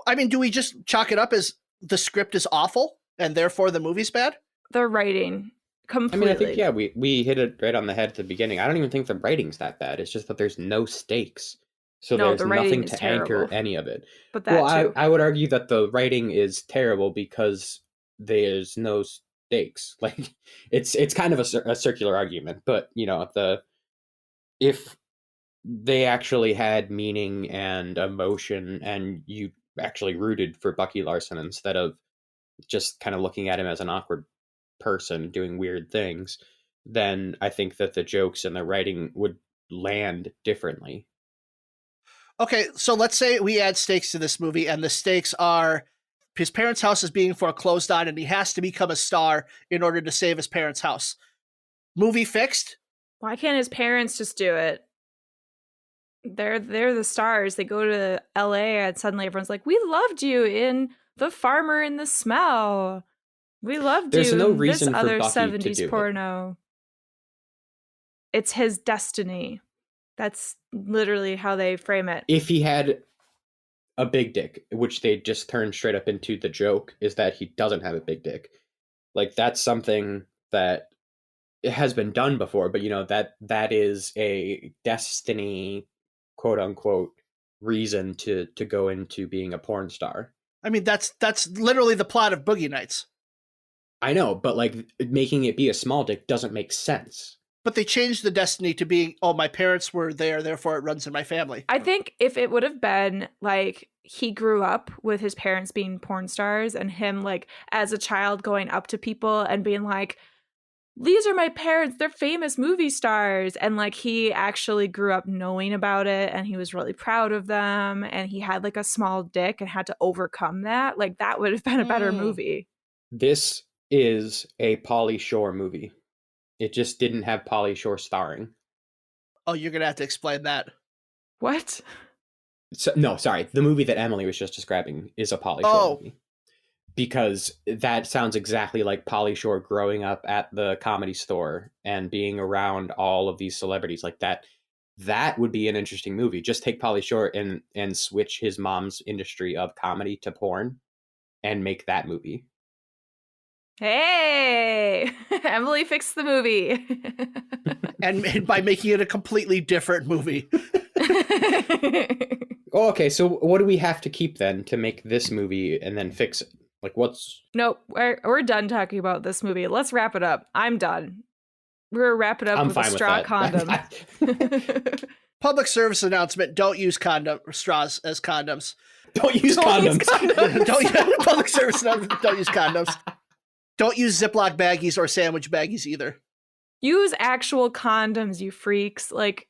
Speaker 2: I mean, do we just chalk it up as the script is awful and therefore the movie's bad?
Speaker 1: The writing, completely.
Speaker 3: I mean, I think, yeah, we hit it right on the head at the beginning. I don't even think the writing's that bad. It's just that there's no stakes. So there's nothing to anchor any of it.
Speaker 1: But that too.
Speaker 3: I would argue that the writing is terrible because there's no stakes. Like it's kind of a circular argument, but if they actually had meaning and emotion and you actually rooted for Bucky Larson instead of just kind of looking at him as an awkward person doing weird things, then I think that the jokes and the writing would land differently.
Speaker 2: Okay, so let's say we add stakes to this movie, and the stakes are his parents' house is being foreclosed on, and he has to become a star in order to save his parents' house. Movie fixed?
Speaker 1: Why can't his parents just do it? They're the stars. They go to LA and suddenly everyone's like, "We loved you in The Farmer in the Smell. We loved
Speaker 3: There's
Speaker 1: you
Speaker 3: no
Speaker 1: in
Speaker 3: reason
Speaker 1: this
Speaker 3: for
Speaker 1: other
Speaker 3: Bucky to
Speaker 1: 70s
Speaker 3: do it.
Speaker 1: porno." It's his destiny. That's literally how they frame it.
Speaker 3: If he had a big dick, which they just turned straight up into the joke, is that he doesn't have a big dick. Like, that's something that it has been done before, but that is a destiny, quote unquote, reason to go into being a porn star.
Speaker 2: I mean, that's literally the plot of Boogie Nights.
Speaker 3: I know, but like making it be a small dick doesn't make sense.
Speaker 2: But they changed the destiny to being, oh, my parents were there, therefore it runs in my family.
Speaker 1: I think if it would have been like he grew up with his parents being porn stars and him like as a child going up to people and being like, these are my parents, they're famous movie stars. And like he actually grew up knowing about it and he was really proud of them and he had like a small dick and had to overcome that. Like that would have been a better movie.
Speaker 3: This is a Pauly Shore movie. It just didn't have Pauly Shore starring.
Speaker 2: Oh, you're going to have to explain that.
Speaker 1: What?
Speaker 3: So, no, sorry. The movie that Emily was just describing is a Pauly Shore movie. Because that sounds exactly like Pauly Shore growing up at the Comedy Store and being around all of these celebrities like that. That would be an interesting movie. Just take Pauly Shore and switch his mom's industry of comedy to porn and make that movie.
Speaker 1: Hey, Emily fixed the movie.
Speaker 2: and by making it a completely different movie.
Speaker 3: Oh, okay, so what do we have to keep then to make this movie and then fix it? Like what's...
Speaker 1: Nope, we're done talking about this movie. Let's wrap it up. I'm done. We're wrap it up with a straw condom.
Speaker 2: Public service announcement, don't use straws as condoms.
Speaker 3: Don't use condoms.
Speaker 2: Public service announcement, don't use condoms. Don't use Ziploc baggies or sandwich baggies either.
Speaker 1: Use actual condoms, you freaks. Like,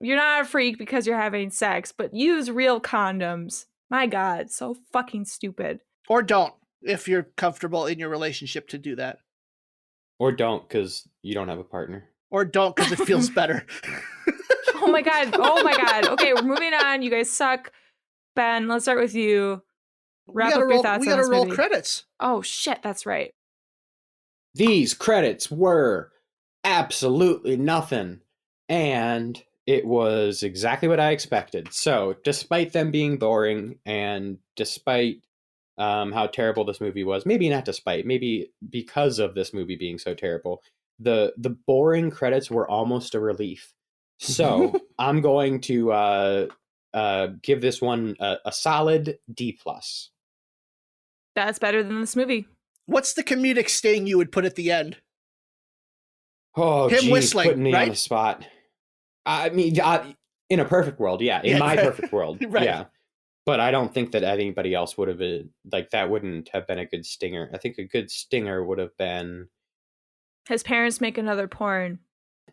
Speaker 1: you're not a freak because you're having sex, but use real condoms. My God, so fucking stupid.
Speaker 2: Or don't, if you're comfortable in your relationship to do that.
Speaker 3: Or don't, because you don't have a partner.
Speaker 2: Or don't, because it feels better.
Speaker 1: Oh my God. Oh my God. Okay, we're moving on. You guys suck. Ben, let's start with you. Wrap up your thoughts on this movie.
Speaker 2: We gotta roll credits.
Speaker 1: Oh shit, that's right.
Speaker 3: These credits were absolutely nothing. And it was exactly what I expected. So, despite them being boring and despite how terrible this movie was, maybe not despite, maybe because of this movie being so terrible, the boring credits were almost a relief. So, I'm going to give this one a solid D+.
Speaker 1: That's better than this movie.
Speaker 2: What's the comedic sting you would put at the end?
Speaker 3: Oh,
Speaker 2: him
Speaker 3: geez,
Speaker 2: whistling,
Speaker 3: putting me
Speaker 2: right?
Speaker 3: on the spot. I mean, in a perfect world, yeah. In my perfect world,
Speaker 2: right.
Speaker 3: Yeah. But I don't think that anybody else would have been, like, that wouldn't have been a good stinger. I think a good stinger would have been...
Speaker 1: his parents make another porn.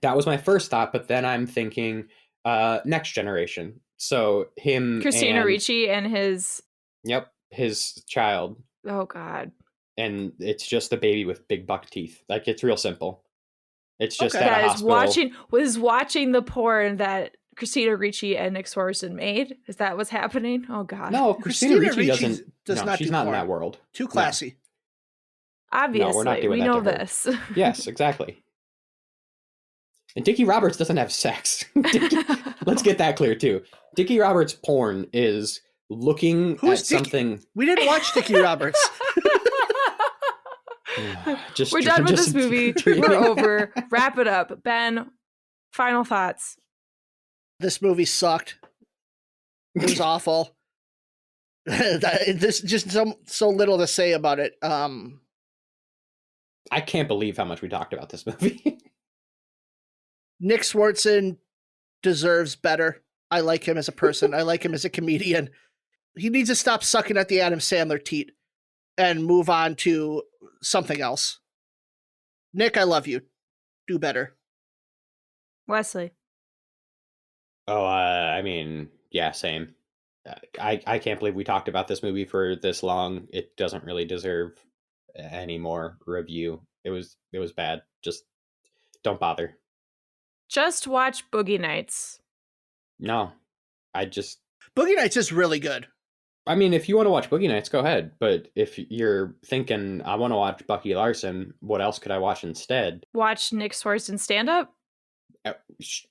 Speaker 3: That was my first thought, but then I'm thinking Next Generation. So him
Speaker 1: Christina Ricci and his...
Speaker 3: Yep, his child.
Speaker 1: Oh, God.
Speaker 3: And it's just a baby with big buck teeth. Like, it's real simple. It's just
Speaker 1: that
Speaker 3: at a hospital.
Speaker 1: Was watching the porn that Christina Ricci and Nick Swartzen made. Is that what's happening? Oh, God.
Speaker 3: No, Christina Ricci
Speaker 2: does not
Speaker 3: she's
Speaker 2: do
Speaker 3: not
Speaker 2: porn.
Speaker 3: in that world.
Speaker 2: Too classy.
Speaker 1: No. Obviously,
Speaker 3: no, we're not doing
Speaker 1: we
Speaker 3: that
Speaker 1: know
Speaker 3: to her.
Speaker 1: this.
Speaker 3: Yes, exactly. And Dickie Roberts doesn't have sex. Let's get that clear, too. Dickie Roberts' porn is looking at something...
Speaker 2: We didn't watch Dickie Roberts.
Speaker 1: We're done with this movie. We're over. Wrap it up. Ben, final thoughts.
Speaker 2: This movie sucked. It was awful. There's just so little to say about it.
Speaker 3: I can't believe how much we talked about this movie.
Speaker 2: Nick Swartzen deserves better. I like him as a person. I like him as a comedian. He needs to stop sucking at the Adam Sandler teat and move on to something else. Nick, I love you. Do better.
Speaker 1: Wesley.
Speaker 3: Oh, I mean, yeah, same. I can't believe we talked about this movie for this long. It doesn't really deserve any more review. It was bad. Just don't bother.
Speaker 1: Just watch Boogie Nights.
Speaker 3: No,
Speaker 2: Boogie Nights is really good.
Speaker 3: I mean, if you want to watch Boogie Nights, go ahead. But if you're thinking, I want to watch Bucky Larson, what else could I watch instead?
Speaker 1: Watch Nick Swartzen stand up.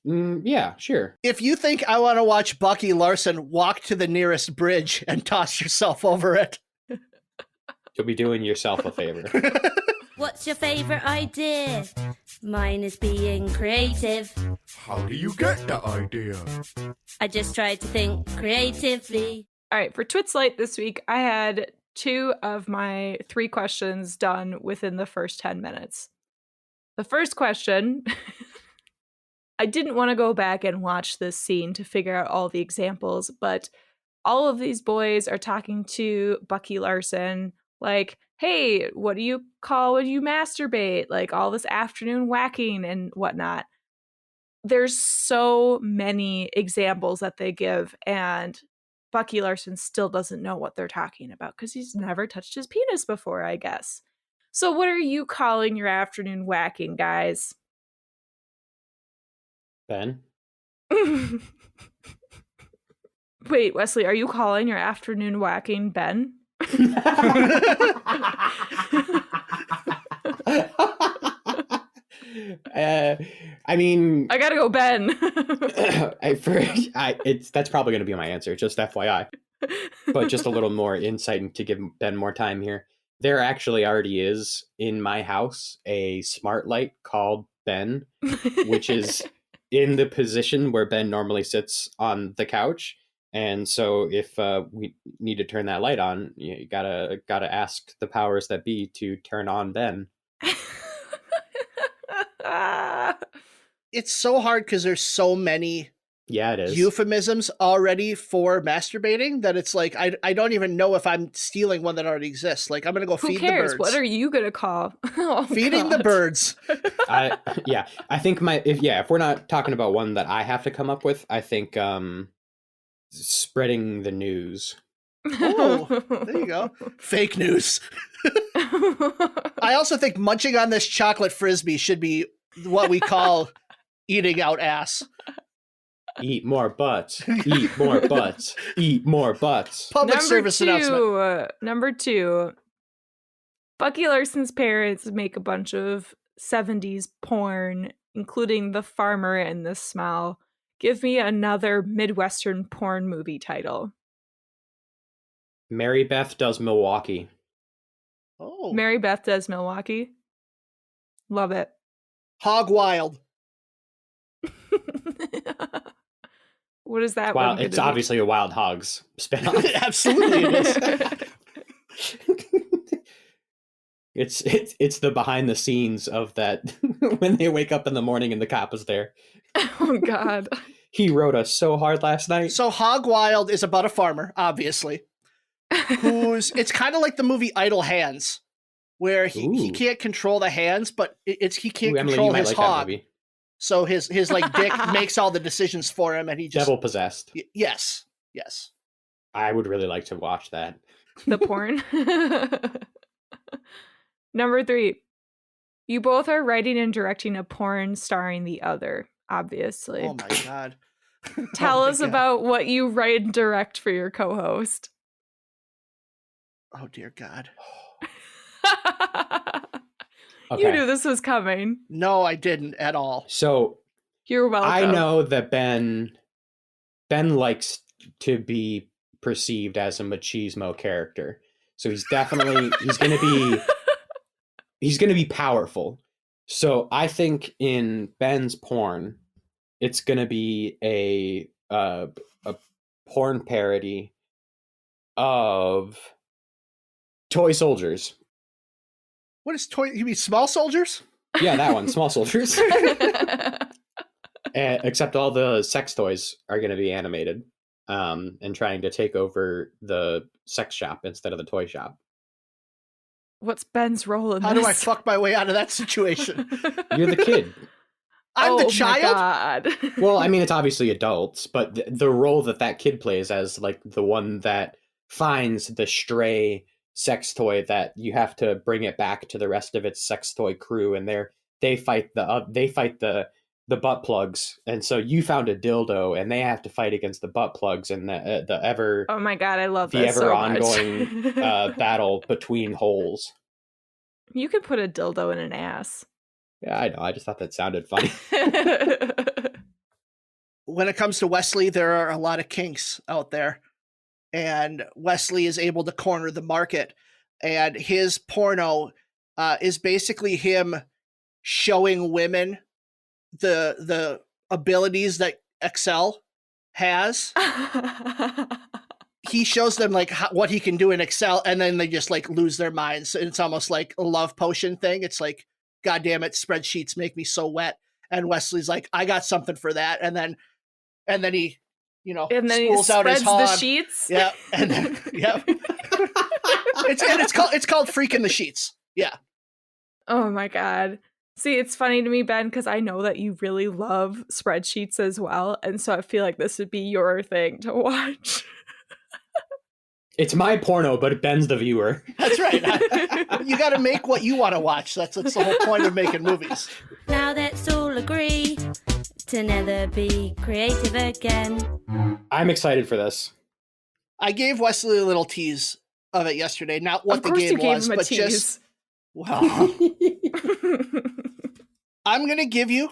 Speaker 3: Yeah, sure.
Speaker 2: If you think I want to watch Bucky Larson, walk to the nearest bridge and toss yourself over it.
Speaker 3: You'll be doing yourself a favor.
Speaker 7: What's your favorite idea? Mine is being creative.
Speaker 5: How do you get the idea?
Speaker 7: I just try to think creatively.
Speaker 1: All right, for Twits Light this week, I had 2 of my 3 questions done within the first 10 minutes. The first question, I didn't want to go back and watch this scene to figure out all the examples, but all of these boys are talking to Bucky Larson like, hey, what do you call when you masturbate? Like all this afternoon whacking and whatnot. There's so many examples that they give, and Bucky Larson still doesn't know what they're talking about because he's never touched his penis before, I guess. So what are you calling your afternoon whacking, guys?
Speaker 3: Ben?
Speaker 1: Wait, Wesley, are you calling your afternoon whacking Ben?
Speaker 3: I mean,
Speaker 1: I gotta go, Ben.
Speaker 3: That's probably going to be my answer, just FYI. But just a little more insight to give Ben more time here. There actually already is in my house a smart light called Ben, which is in the position where Ben normally sits on the couch. And so if we need to turn that light on, you gotta ask the powers that be to turn on Ben.
Speaker 2: It's so hard because there's so many
Speaker 3: it is.
Speaker 2: Euphemisms already for masturbating that it's like I don't even know if I'm stealing one that already exists. Like I'm gonna go feed the birds.
Speaker 1: What are you gonna call? Oh,
Speaker 2: feeding the birds?
Speaker 3: I think if we're not talking about one that I have to come up with, I think spreading the news.
Speaker 2: Oh, there you go. Fake news. I also think munching on this chocolate frisbee should be what we call eating out ass.
Speaker 3: Eat more butts. Eat more butts. Eat more butts.
Speaker 2: Public service announcement.
Speaker 1: Number 2. Bucky Larson's parents make a bunch of 70s porn, including The Farmer and The Smell. Give me another Midwestern porn movie title.
Speaker 3: Mary Beth Does Milwaukee.
Speaker 2: Oh.
Speaker 1: Mary Beth Does Milwaukee. Love it.
Speaker 2: Hog Wild.
Speaker 1: What is that?
Speaker 3: Well, it's obviously a Wild Hogs spinoff.
Speaker 2: Absolutely it is.
Speaker 3: It's the behind the scenes of that when they wake up in the morning and the cop is there.
Speaker 1: Oh God.
Speaker 3: He rode us so hard last night.
Speaker 2: So Hog Wild is about a farmer, obviously. It's kind of like the movie Idle Hands, where he can't control the hands, but he can't control his hog. So his like dick makes all the decisions for him, and he just
Speaker 3: devil possessed.
Speaker 2: Yes.
Speaker 3: I would really like to watch that.
Speaker 1: The porn. Number 3. You both are writing and directing a porn starring the other, obviously.
Speaker 2: Oh my God.
Speaker 1: Tell us about what you write and direct for your co-host.
Speaker 2: Oh dear God.
Speaker 1: You knew this was coming.
Speaker 2: No, I didn't at all.
Speaker 3: So
Speaker 1: you're welcome.
Speaker 3: I know that Ben likes to be perceived as a machismo character. So he's definitely he's gonna be powerful. So I think in Ben's porn, it's gonna be a porn parody of toy soldiers.
Speaker 2: What is toy? You mean Small Soldiers?
Speaker 3: Yeah, that one, Small Soldiers. Except all the sex toys are going to be animated, and trying to take over the sex shop instead of the toy shop.
Speaker 1: What's Ben's role in
Speaker 2: How
Speaker 1: this?
Speaker 2: do I fuck my way out of that situation?
Speaker 3: You're the kid.
Speaker 2: I'm the
Speaker 1: My
Speaker 2: child?
Speaker 1: God.
Speaker 3: Well, I mean, it's obviously adults, but the role that kid plays as like the one that finds the stray sex toy that you have to bring it back to the rest of its sex toy crew, and they fight the butt plugs, and so you found a dildo, and they have to fight against the butt plugs, and the ever
Speaker 1: Oh my God, I love
Speaker 3: the
Speaker 1: this
Speaker 3: ever
Speaker 1: so
Speaker 3: ongoing
Speaker 1: much.
Speaker 3: battle between holes.
Speaker 1: You could put a dildo in an ass.
Speaker 3: Yeah, I know. I just thought that sounded funny.
Speaker 2: When it comes to Wesley, there are a lot of kinks out there. And Wesley is able to corner the market. And his porno is basically him showing women the abilities that Excel has. He shows them like what he can do in Excel, and then they just like lose their minds. And it's almost like a love potion thing. It's like, God damn it, spreadsheets make me so wet. And Wesley's like, I got something for that. And then he,
Speaker 1: and then he
Speaker 2: spools out his
Speaker 1: spreads the
Speaker 2: hog.
Speaker 1: sheets.
Speaker 2: Yeah, and then it's called freaking the sheets. Yeah.
Speaker 1: Oh my God. See, it's funny to me, Ben, because I know that you really love spreadsheets as well. And so I feel like this would be your thing to watch.
Speaker 3: It's my porno, but Ben's the viewer.
Speaker 2: That's right. You got to make what you want to watch. That's the whole point of making movies.
Speaker 7: Now let's all agree to never be creative again.
Speaker 3: I'm excited for this.
Speaker 2: I gave Wesley a little tease of it yesterday. Not what
Speaker 1: Of
Speaker 2: the
Speaker 1: course
Speaker 2: game
Speaker 1: you gave
Speaker 2: was,
Speaker 1: him a
Speaker 2: but
Speaker 1: tease.
Speaker 2: just well. I'm gonna give you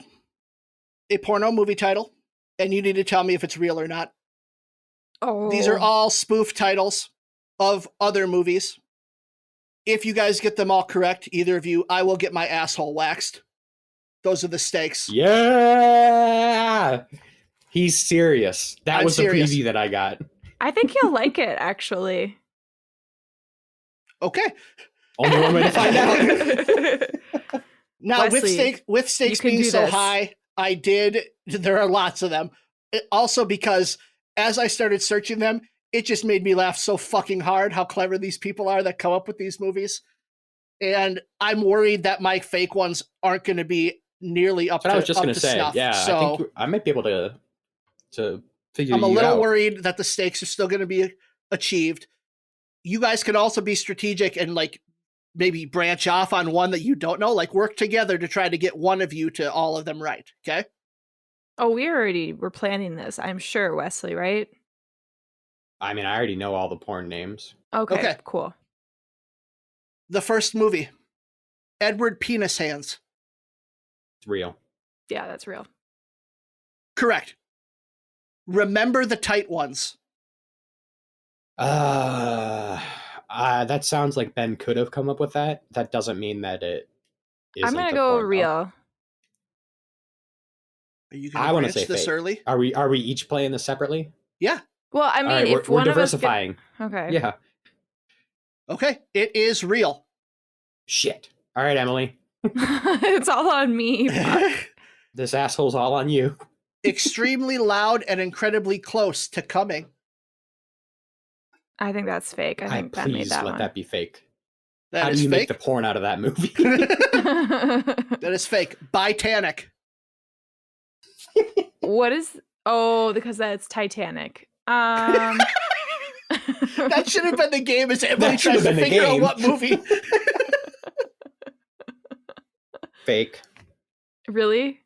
Speaker 2: a porno movie title, and you need to tell me if it's real or not.
Speaker 1: Oh.
Speaker 2: These are all spoof titles of other movies. If you guys get them all correct, either of you, I will get my asshole waxed. Those are the stakes.
Speaker 3: Yeah! He's serious. That
Speaker 2: I'm
Speaker 3: was
Speaker 2: serious.
Speaker 3: the preview that I got.
Speaker 1: I think you'll like it, actually.
Speaker 2: Okay.
Speaker 3: Only one way to find out.
Speaker 2: Now,
Speaker 1: Wesley,
Speaker 2: with stakes
Speaker 1: you can
Speaker 2: being
Speaker 1: do
Speaker 2: so
Speaker 1: this.
Speaker 2: high, there are lots of them. Also because as I started searching them, it just made me laugh so fucking hard how clever these people are that come up with these movies. And I'm worried that my fake ones aren't going to be nearly up
Speaker 3: But
Speaker 2: to
Speaker 3: I was just
Speaker 2: up
Speaker 3: going
Speaker 2: to
Speaker 3: to say,
Speaker 2: snuff.
Speaker 3: yeah,
Speaker 2: So
Speaker 3: I think I might be able to figure
Speaker 2: I'm a
Speaker 3: you
Speaker 2: little
Speaker 3: out.
Speaker 2: worried that the stakes are still going to be achieved. You guys could also be strategic and like maybe branch off on one that you don't know, like work together to try to get one of you to all of them right. Okay.
Speaker 1: Oh, we're planning this, I'm sure, Wesley, right?
Speaker 3: I mean, I already know all the porn names.
Speaker 1: Okay, cool.
Speaker 2: The first movie, Edward Penis Hands.
Speaker 3: It's real.
Speaker 1: Yeah, that's real.
Speaker 2: Correct. Remember the Tight Ones.
Speaker 3: That sounds like Ben could have come up with that. That doesn't mean that it isn't.
Speaker 1: I'm gonna
Speaker 3: a
Speaker 1: go
Speaker 3: porno.
Speaker 1: real.
Speaker 2: Are you
Speaker 3: I
Speaker 2: going
Speaker 3: want
Speaker 2: to
Speaker 3: to say
Speaker 2: this
Speaker 3: fake.
Speaker 2: early?
Speaker 3: Are we each playing this separately?
Speaker 2: Yeah.
Speaker 1: Well, I mean,
Speaker 3: All right,
Speaker 1: if
Speaker 3: we're
Speaker 1: one of us
Speaker 3: diversifying.
Speaker 1: okay.
Speaker 3: Yeah.
Speaker 2: Okay. It is real.
Speaker 3: Shit. All right, Emily.
Speaker 1: It's all on me.
Speaker 3: This asshole's all on you.
Speaker 2: Extremely loud and incredibly close to coming.
Speaker 1: I think that's fake. I think Ben made
Speaker 3: please
Speaker 1: that
Speaker 3: let
Speaker 1: one.
Speaker 3: that be fake.
Speaker 2: That
Speaker 3: How
Speaker 2: is
Speaker 3: do you
Speaker 2: fake.
Speaker 3: make the porn out of that movie?
Speaker 2: That is fake. Titanic.
Speaker 1: What is? Oh, because that's Titanic.
Speaker 2: That should have been the game as everybody
Speaker 3: That should
Speaker 2: tries
Speaker 3: have
Speaker 2: to
Speaker 3: been the
Speaker 2: figure out
Speaker 3: game.
Speaker 2: what movie.
Speaker 3: Fake.
Speaker 1: Really?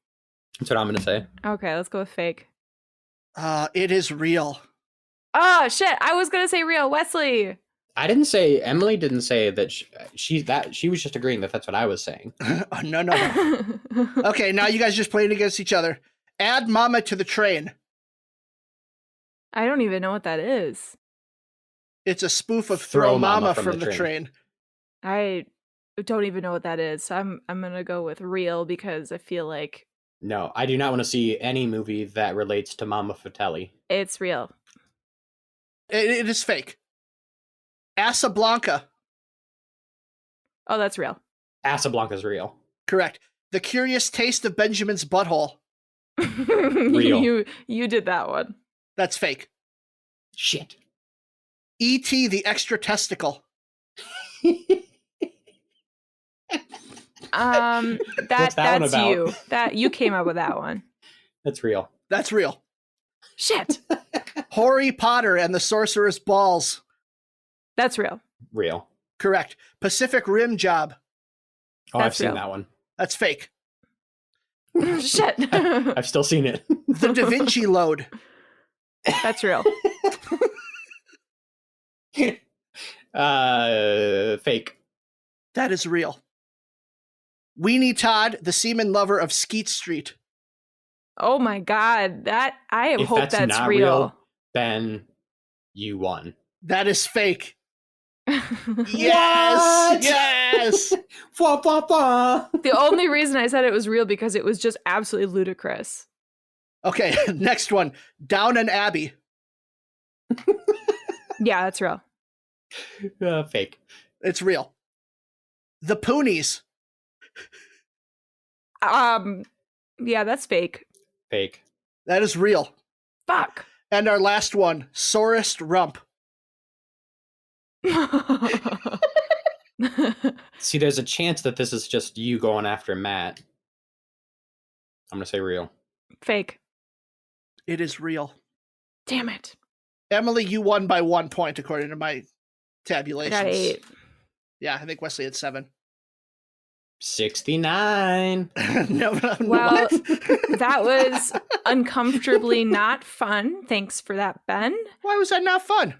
Speaker 3: That's what I'm going to say.
Speaker 1: Okay, let's go with fake.
Speaker 2: It is real.
Speaker 1: Oh shit! I was gonna say real, Wesley.
Speaker 3: I didn't say, Emily didn't say that she was just agreeing that that's what I was saying.
Speaker 2: No. Okay, now you guys just playing against each other. Add Mama to the Train.
Speaker 1: I don't even know what that is.
Speaker 2: It's a spoof of Throw Mama from the Train.
Speaker 1: I don't even know what that is. So I'm gonna go with real because I feel like
Speaker 3: No, I do not want to see any movie that relates to Mama Fratelli.
Speaker 1: it's real.
Speaker 2: It is fake. Casablanca.
Speaker 1: Oh, that's real.
Speaker 3: Casablanca's real.
Speaker 2: Correct. The Curious Taste of Benjamin's Butthole.
Speaker 3: Real.
Speaker 1: You did that one.
Speaker 2: That's fake.
Speaker 3: Shit.
Speaker 2: E.T. the Extra Testicle.
Speaker 3: What's that one
Speaker 1: That's
Speaker 3: about?
Speaker 1: you. That you came up with that one.
Speaker 3: That's real.
Speaker 2: That's real.
Speaker 1: Shit.
Speaker 2: Harry Potter and the Sorcerer's Balls.
Speaker 1: That's real.
Speaker 3: Real.
Speaker 2: Correct. Pacific Rim Job.
Speaker 3: Oh,
Speaker 1: That's
Speaker 3: I've seen
Speaker 1: real.
Speaker 3: that one.
Speaker 2: That's fake.
Speaker 1: Shit.
Speaker 3: I've still seen it.
Speaker 2: The Da Vinci Load.
Speaker 1: That's real.
Speaker 3: Fake.
Speaker 2: That is real. Weenie Todd, the seaman lover of Skeet Street.
Speaker 1: Oh my god. That I
Speaker 3: If
Speaker 1: hope
Speaker 3: that's
Speaker 1: that's
Speaker 3: not
Speaker 1: real.
Speaker 3: Ben, you won.
Speaker 2: That is fake.
Speaker 3: What?
Speaker 2: Yes!
Speaker 3: Fwa, fwa, fwa.
Speaker 1: The only reason I said it was real because it was just absolutely ludicrous.
Speaker 2: Okay, next one. Downton Abbey.
Speaker 1: Yeah, that's real.
Speaker 3: Fake.
Speaker 2: It's real. The Poonies.
Speaker 1: Yeah, that's fake.
Speaker 3: Fake.
Speaker 2: That is real.
Speaker 1: Fuck.
Speaker 2: And our last one, Sorest Rump.
Speaker 3: See, there's a chance that this is just you going after Matt. I'm going to say real.
Speaker 1: Fake.
Speaker 2: It is real.
Speaker 1: Damn it.
Speaker 2: Emily, you won by 1 point according to my
Speaker 1: I
Speaker 2: tabulations.
Speaker 1: got 8.
Speaker 2: Yeah, I think Wesley had 7.
Speaker 3: 69.
Speaker 2: No,
Speaker 1: Well,
Speaker 2: what?
Speaker 1: that was uncomfortably not fun. Thanks for that, Ben.
Speaker 2: Why was that not fun?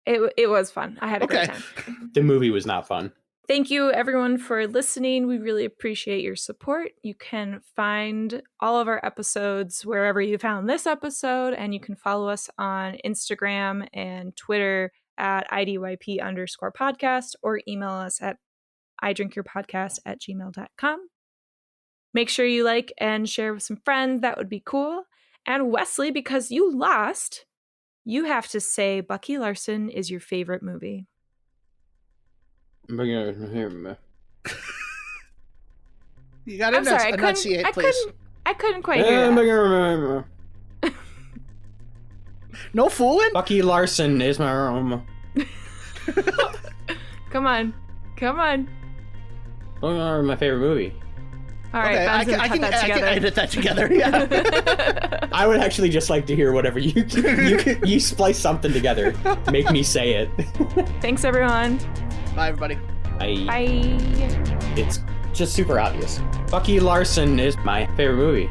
Speaker 1: It was fun. I had a great
Speaker 2: Okay.
Speaker 1: time.
Speaker 3: The movie was not fun.
Speaker 1: Thank you, everyone, for listening. We really appreciate your support. You can find all of our episodes wherever you found this episode, and you can follow us on Instagram and Twitter at IDYP_podcast or email us at idrinkyourpodcast@gmail.com. Make sure you like and share with some friends. That would be cool. And Wesley, because you lost, you have to say Bucky Larson is your favorite movie.
Speaker 2: You got to
Speaker 1: I'm sorry,
Speaker 2: enunciate, please.
Speaker 1: I couldn't quite hear that.
Speaker 2: No fooling?
Speaker 3: Bucky Larson is my
Speaker 1: Come on.
Speaker 3: my favorite movie.
Speaker 1: All right,
Speaker 2: Okay,
Speaker 1: Ben's gonna cut that
Speaker 2: I can
Speaker 1: together.
Speaker 2: edit that together. Yeah.
Speaker 3: I would actually just like to hear whatever you splice something together. Make me say it.
Speaker 1: Thanks, everyone.
Speaker 2: Bye, everybody.
Speaker 1: Bye.
Speaker 3: It's just super obvious. Bucky Larson is my favorite movie.